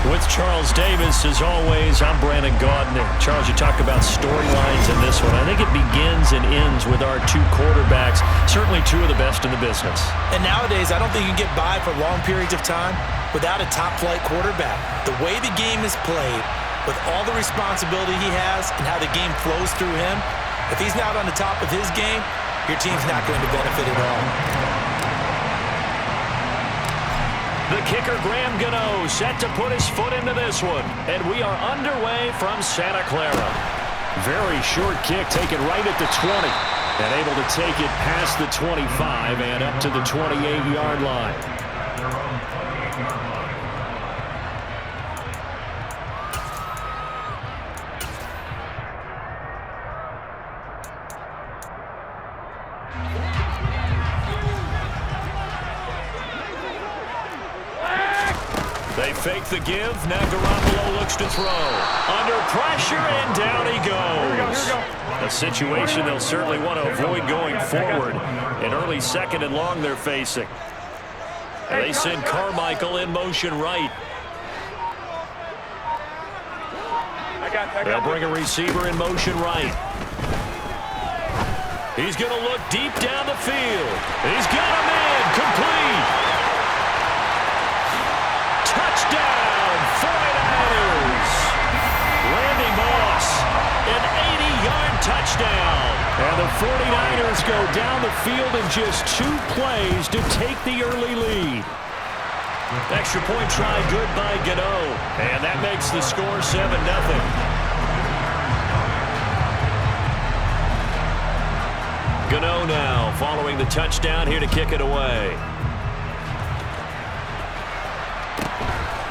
With Charles Davis, as always, I'm Brandon Gaudin. Charles, you talk about storylines in this one. I think it begins and ends with our two quarterbacks, certainly two of the best in the business. And nowadays, I don't think you can get by for long periods of time without a top-flight quarterback. The way the game is played, with all the responsibility he has and how the game flows through him, if he's not on the top of his game, your team's not going to benefit at all. The kicker, Graham Gano, set to put his foot into this one. And we are underway from Santa Clara. Very short kick taken right at the 20. And able to take it past the 25 and up to the 28-yard line. They fake the give. Now Garoppolo looks to throw. Under pressure, and down he goes. Here we go. A situation they'll certainly want to avoid going forward. An early second and long they're facing. And they send Carmichael in motion right. They'll bring a receiver in motion right. He's going to look deep down the field. He's got a man. Complete. Touchdown, 49ers. Randy Moss, an 80-yard touchdown. And the 49ers go down the field in just 2 plays to take the early lead. Extra point try good by Gano. And that makes the score 7-0. Gano now following the touchdown here to kick it away.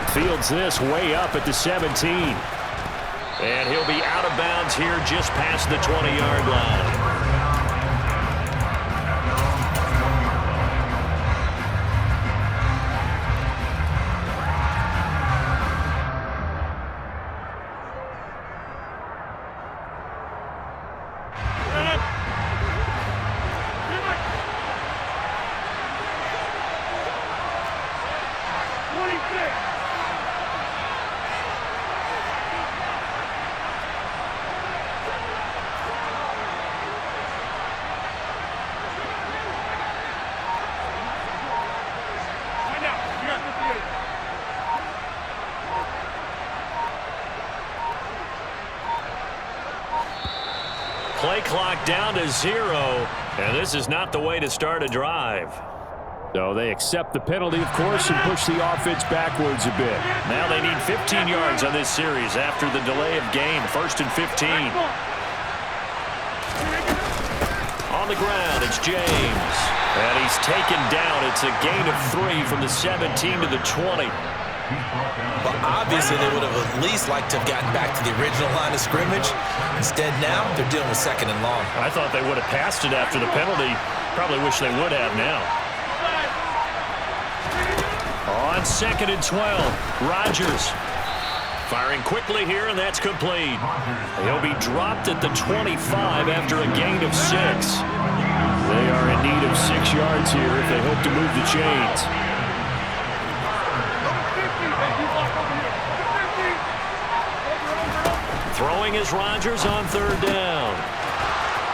Fields this way up at the 17. And he'll be out of bounds here just past the 20-yard line. Play clock down to 0, and this is not the way to start a drive. So they accept the penalty, of course, and push the offense backwards a bit. Now they need 15 yards on this series after the delay of game. 1st and 15. On the ground, it's James. And he's taken down. It's a gain of 3 from the 17 to the 20. Well, obviously, they would have at least liked to have gotten back to the original line of scrimmage. Instead, now they're dealing with 2nd and long. I thought they would have passed it after the penalty. Probably wish they would have now. On 2nd and 12, Rodgers firing quickly here, and that's complete. He'll be dropped at the 25 after a gain of 6. They are in need of 6 yards here if they hope to move the chains. Throwing is Rodgers on 3rd down.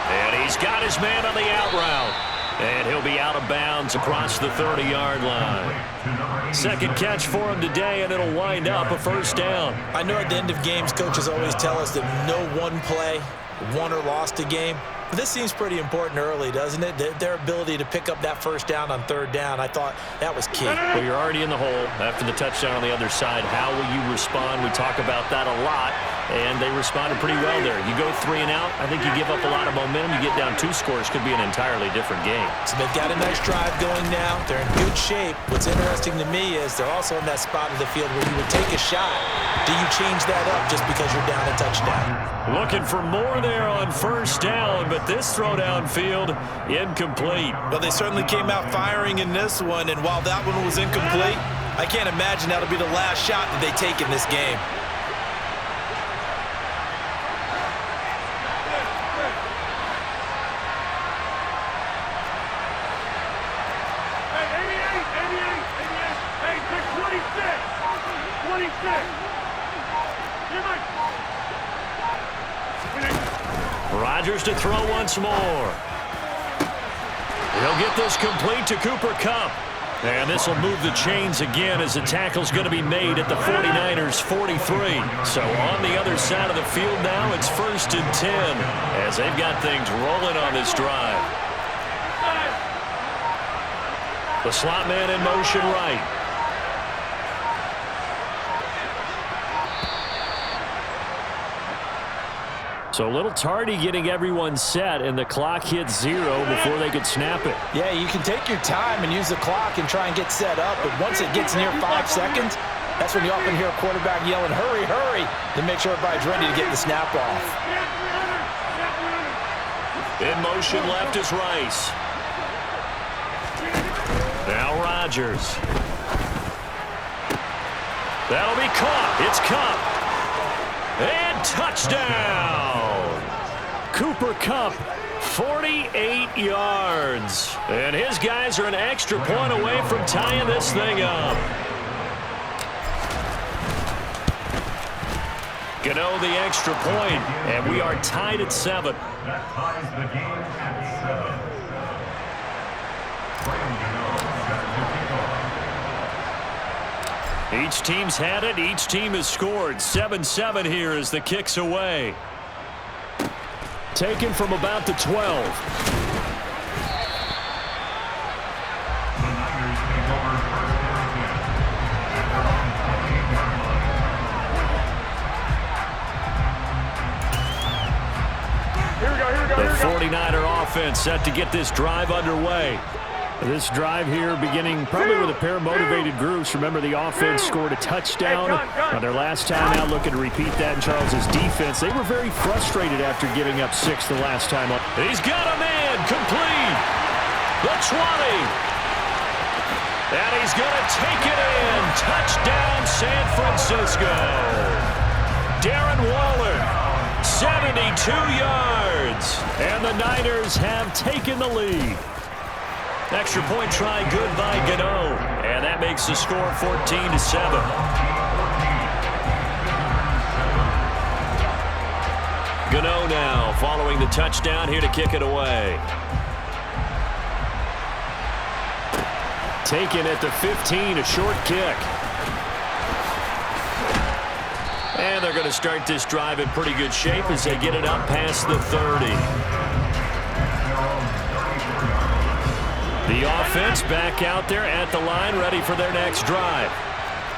And he's got his man on the out route. And he'll be out of bounds across the 30-yard line. Second catch for him today, and it'll wind up a 1st down. I know at the end of games, coaches always tell us that no one play won or lost a game. But this seems pretty important early, doesn't it? Their ability to pick up that 1st down on 3rd down, I thought that was key. Well, you're already in the hole after the touchdown on the other side. How will you respond? We talk about that a lot. And they responded pretty well there. You go 3 and out, I think you give up a lot of momentum. You get down 2 scores, could be an entirely different game. So they've got a nice drive going now. They're in good shape. What's interesting to me is they're also in that spot of the field where you would take a shot. Do you change that up just because you're down a touchdown? Looking for more there on 1st down, but this throw downfield incomplete. Well, they certainly came out firing in this one, and while that one was incomplete, I can't imagine that'll be the last shot that they take in this game. Rodgers to throw once more. He'll get this complete to Cooper Kupp. And this will move the chains again as the tackle's going to be made at the 49ers' 43. So on the other side of the field now, it's 1st and 10 as they've got things rolling on this drive. The slot man in motion right. So a little tardy getting everyone set, and the clock hits 0 before they could snap it. Yeah, you can take your time and use the clock and try and get set up, but once it gets near 5 seconds, that's when you often hear a quarterback yelling, hurry, hurry, to make sure everybody's ready to get the snap off. In motion left is Rice. Now Rodgers. That'll be caught. It's Kupp. And touchdown! Cooper Kupp, 48 yards. And his guys are an extra point away from tying this thing up. Gano the extra point, and we are tied at 7. That ties the game at 7. Each team's had it. Each team has scored. 7-7 here as the kick's away. Taken from about the 12. The Niners take over 1st and 10. Here we go. The 49er offense set to get this drive underway. This drive here beginning probably with a pair of motivated groups. Remember, the offense scored a touchdown on their last time out, looking to repeat that in Charles's defense. They were very frustrated after giving up 6 the last time up. He's got a man complete. The 20. And he's going to take it in. Touchdown, San Francisco. Darren Waller, 72 yards. And the Niners have taken the lead. Extra point try good by Gano. And that makes the score 14-7. Gano now following the touchdown here to kick it away. Taken at the 15, a short kick. And they're going to start this drive in pretty good shape as they get it up past the 30. The offense back out there at the line, ready for their next drive.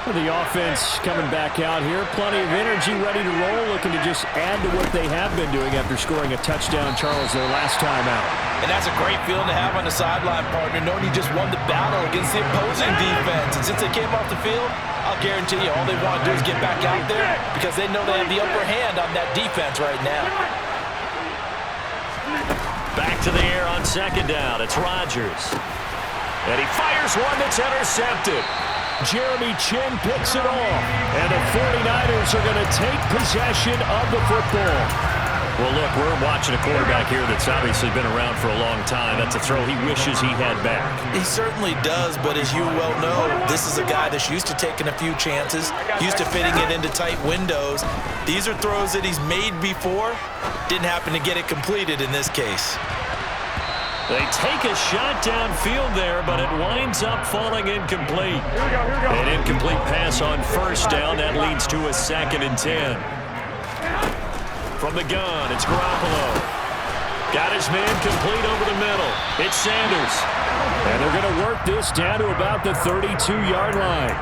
The offense coming back out here, plenty of energy, ready to roll, looking to just add to what they have been doing after scoring a touchdown, Charles, their last time out. And that's a great feeling to have on the sideline, partner, knowing you just won the battle against the opposing defense. And since they came off the field, I'll guarantee you all they want to do is get back out there because they know they have the upper hand on that defense right now. Back to the air on second down. It's Rodgers. And he fires one that's intercepted. Jeremy Chin picks it off. And the 49ers are going to take possession of the football. Well, look, we're watching a quarterback here that's obviously been around for a long time. That's a throw he wishes he had back. He certainly does, but as you well know, this is a guy that's used to taking a few chances, used to fitting it into tight windows. These are throws that he's made before. Didn't happen to get it completed in this case. They take a shot downfield there, but it winds up falling incomplete. An incomplete pass on first down. That leads to a 2nd and 10. From the gun, it's Garoppolo. Got his man complete over the middle. It's Sanders. And they're going to work this down to about the 32-yard line.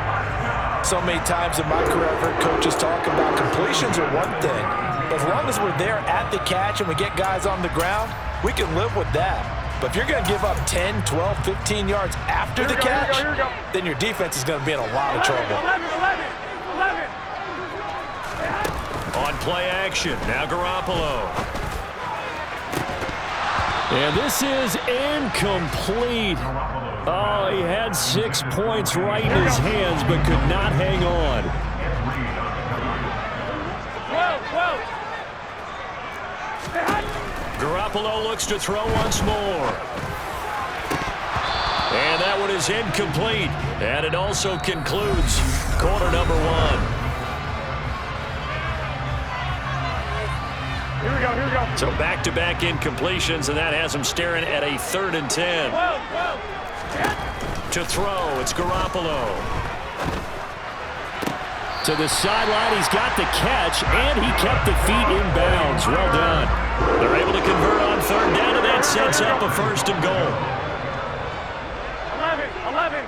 So many times in my career, I've heard coaches talk about completions are one thing. But as long as we're there at the catch and we get guys on the ground, we can live with that. But if you're going to give up 10, 12, 15 yards after the catch, then your defense is going to be in a lot of trouble. On play action, now Garoppolo. And this is incomplete. Oh, he had 6 points right in his hands, but could not hang on. Garoppolo looks to throw once more. And that one is incomplete. And it also concludes quarter number 1. So back-to-back incompletions, and that has him staring at a 3rd and 10. To throw, it's Garoppolo. To the sideline, he's got the catch, and he kept the feet in bounds. Well done. They're able to convert on 3rd down, and that sets up a 1st and goal. 11.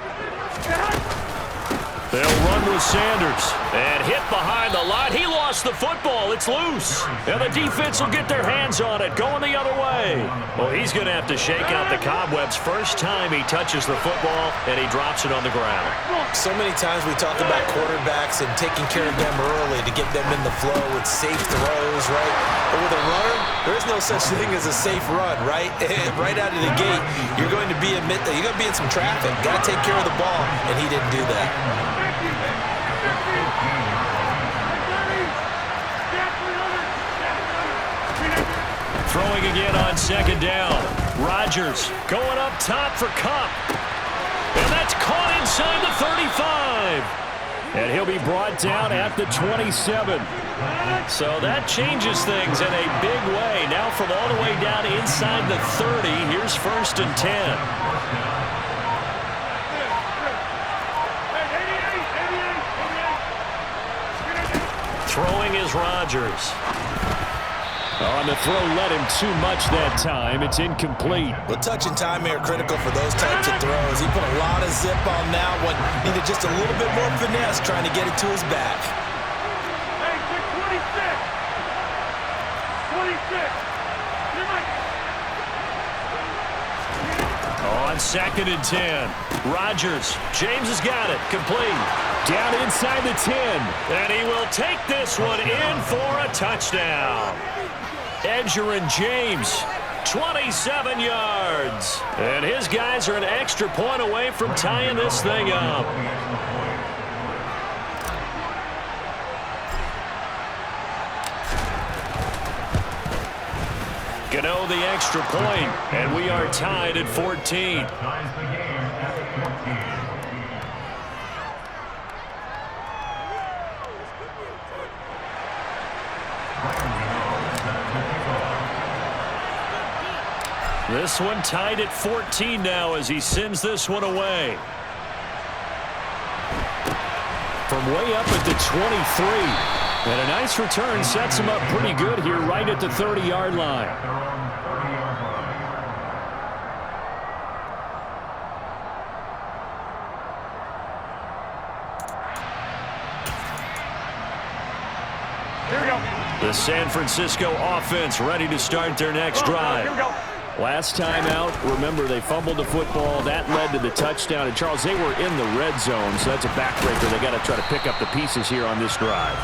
They'll run with Sanders. And hit behind the line. He lost the football. It's loose. And the defense will get their hands on it, going the other way. Well, he's going to have to shake out the cobwebs first time he touches the football, and he drops it on the ground. So many times we talk about quarterbacks and taking care of them early to get them in the flow with safe throws, right? But with a runner, there is no such thing as a safe run, right? And right out of the gate, you're going to be in some traffic. Got to take care of the ball, and he didn't do that. Throwing again on 2nd down. Rodgers going up top for Cup. And that's caught inside the 35. And he'll be brought down at the 27. So that changes things in a big way. Now from all the way down inside the 30, here's 1st and 10. Throwing is Rodgers. On the throw, led him too much that time. It's incomplete. Well, touch and timing are critical for those types of throws. He put a lot of zip on that one. Needed just a little bit more finesse trying to get it to his back. Hey, 26. On 2nd and 10. Rodgers. James has got it. Complete. Down inside the 10. And he will take this one in for a touchdown. Edgerrin James, 27 yards. And his guys are an extra point away from tying this thing up. Gano the extra point, and we are tied at 14. Ties the game at 14. This one tied at 14 now as he sends this one away. From way up at the 23. And a nice return sets him up pretty good here right at the 30-yard line. Here we go. The San Francisco offense ready to start their next drive. Here we go. Last time out, remember, they fumbled the football. That led to the touchdown. And, Charles, they were in the red zone, so that's a backbreaker. They got to try to pick up the pieces here on this drive.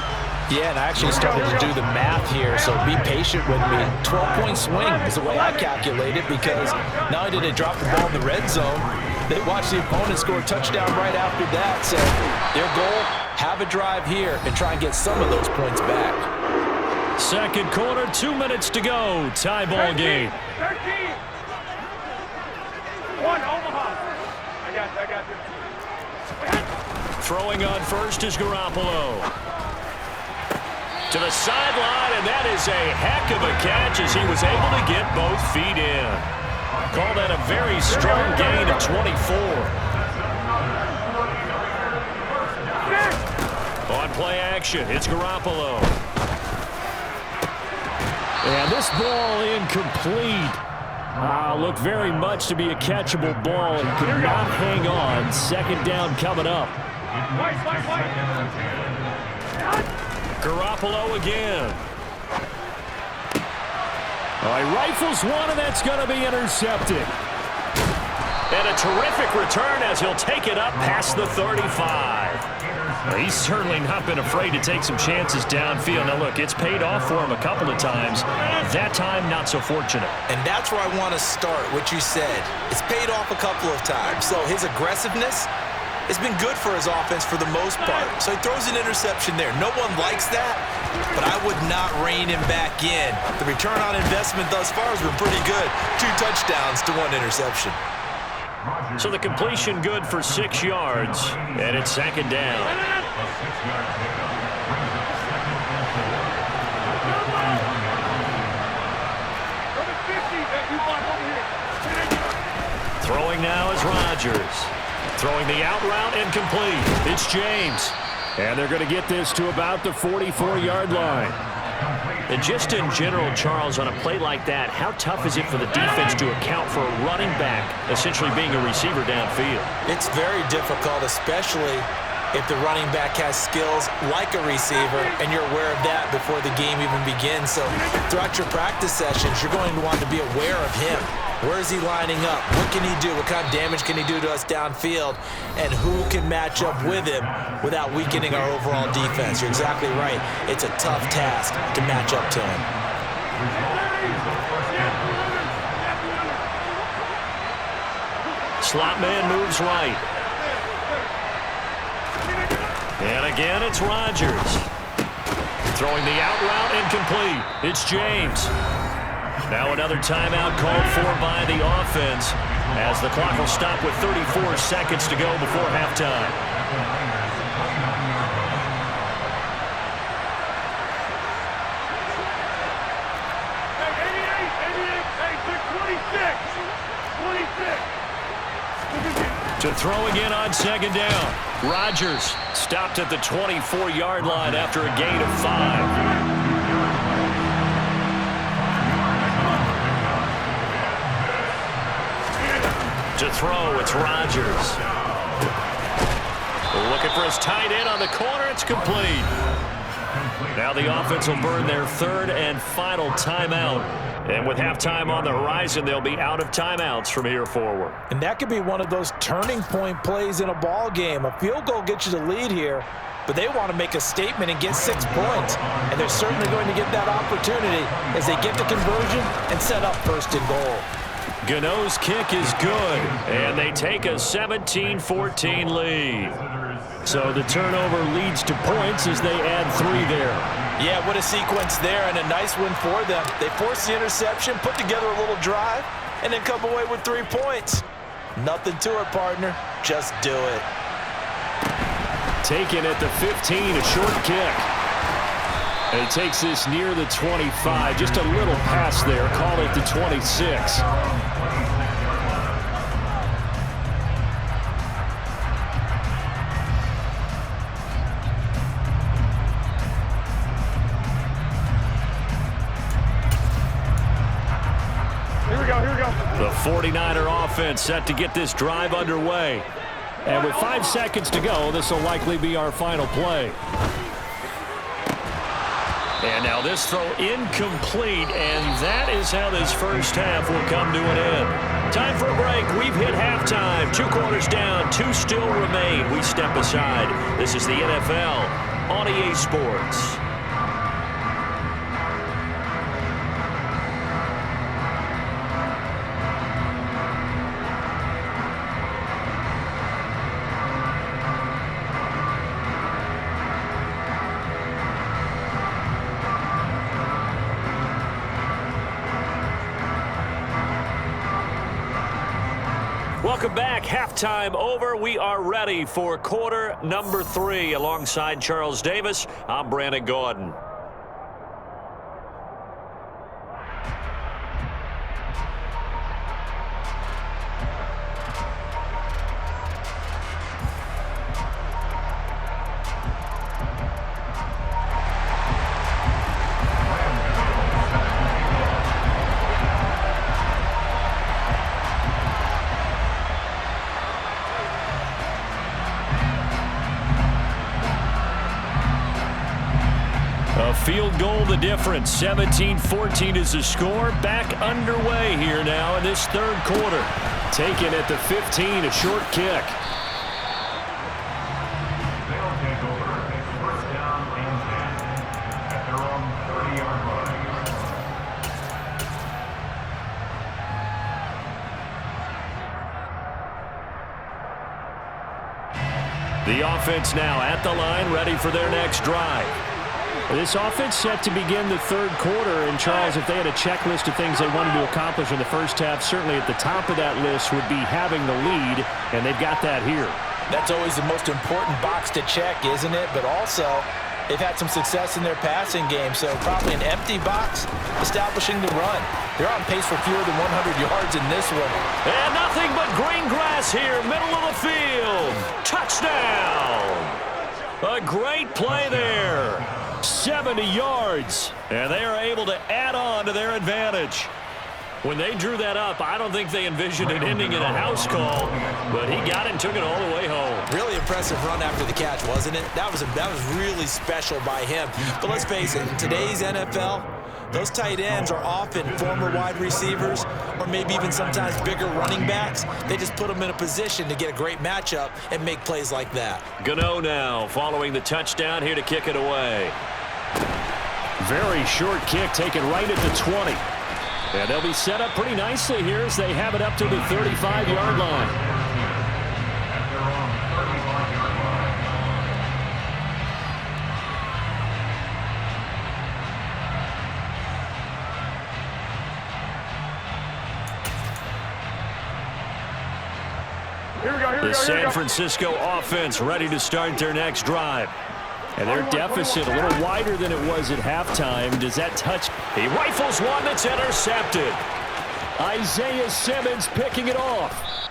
Yeah, and I actually started to do the math here, so be patient with me. 12-point swing is the way I calculate it, because not only did they drop the ball in the red zone, they watched the opponent score a touchdown right after that. So their goal, have a drive here and try and get some of those points back. Second quarter, 2 minutes to go. Tie ball game. 13. 1, Omaha. I got you. Throwing on first is Garoppolo. To the sideline, and that is a heck of a catch as he was able to get both feet in. Call that a very strong gain of 24. On play action, it's Garoppolo. And this ball incomplete. Looked very much to be a catchable ball and could not hang on. Second down coming up. Garoppolo again. He rifles one, and that's going to be intercepted. And a terrific return as he'll take it up past the 35. He's certainly not been afraid to take some chances downfield. Now, look, it's paid off for him a couple of times. That time, not so fortunate. And that's where I want to start, what you said. It's paid off a couple of times. So his aggressiveness has been good for his offense for the most part. So he throws an interception there. No one likes that, but I would not rein him back in. The return on investment thus far has been pretty good. 2 touchdowns to 1 interception. So the completion good for 6 yards, and it's second down. now is Rodgers. Throwing the out route and complete. It's James. And they're going to get this to about the 44-yard line. And just in general, Charles, on a play like that, how tough is it for the defense to account for a running back essentially being a receiver downfield? It's very difficult, especially if the running back has skills like a receiver, and you're aware of that before the game even begins. So throughout your practice sessions, you're going to want to be aware of him. Where is he lining up? What can he do? What kind of damage can he do to us downfield? And who can match up with him without weakening our overall defense? You're exactly right. It's a tough task to match up to him. Slot man moves right. And again, it's Rodgers. Throwing the out route incomplete. It's James. Now another timeout called for by the offense as the clock will stop with 34 seconds to go before halftime. To throw again on second down. Rodgers stopped at the 24-yard line after a gain of 5. To throw, it's Rodgers. Looking for his tight end on the corner. It's complete. Now the offense will burn their third and final timeout. And with halftime on the horizon, they'll be out of timeouts from here forward. And that could be one of those turning point plays in a ball game. A field goal gets you the lead here, but they want to make a statement and get 6 points. And they're certainly going to get that opportunity as they get the conversion and set up first and goal. Gano's kick is good, and they take a 17-14 lead. So the turnover leads to points as they add 3 there. Yeah, what a sequence there, and a nice win for them. They force the interception, put together a little drive, and then come away with 3 points. Nothing to it, partner. Just do it. Taken at the 15, a short kick. And he takes this near the 25. Just a little pass there. Call it the 26. The 49er offense set to get this drive underway. And with 5 seconds to go, this will likely be our final play. And now this throw incomplete, and that is how this first half will come to an end. Time for a break. We've hit halftime. 2 quarters down, 2 still remain. We step aside. This is the NFL on EA Sports. Welcome back. Halftime over. We are ready for quarter number 3. Alongside Charles Davis, I'm Brandon Gordon. Field goal the difference. 17-14 is the score. Back underway here now in this third quarter. Taken at the 15, a short kick. They'll take over. It's first down and 10 at their own 30-yard line. The offense now at the line, ready for their next drive. This offense set to begin the third quarter, and Charles, if they had a checklist of things they wanted to accomplish in the first half, certainly at the top of that list would be having the lead, and they've got that here. That's always the most important box to check, isn't it? But also, They've had some success in their passing game, so probably an empty box establishing the run. They're on pace for fewer than 100 yards in this one. And nothing but green grass here, middle of the field. Touchdown! A great play there. 70 yards, and they are able to add on to their advantage. When they drew that up, I don't think they envisioned it ending in a house call, but he got it and took it all the way home. Really impressive run after the catch, wasn't it? That was really special by him. But let's face it, in today's NFL, those tight ends are often former wide receivers or maybe even sometimes bigger running backs. They just put them in a position to get a great matchup and make plays like that. Gano now following the touchdown here to kick it away. Very short kick taken right at the 20. And they'll be set up pretty nicely here as they have it up to the 35-yard line. At their own 35-yard line. The San Francisco offense ready to start their next drive. And their deficit a little wider than it was at halftime. Does that touch? He rifles one that's intercepted. Isaiah Simmons picking it off.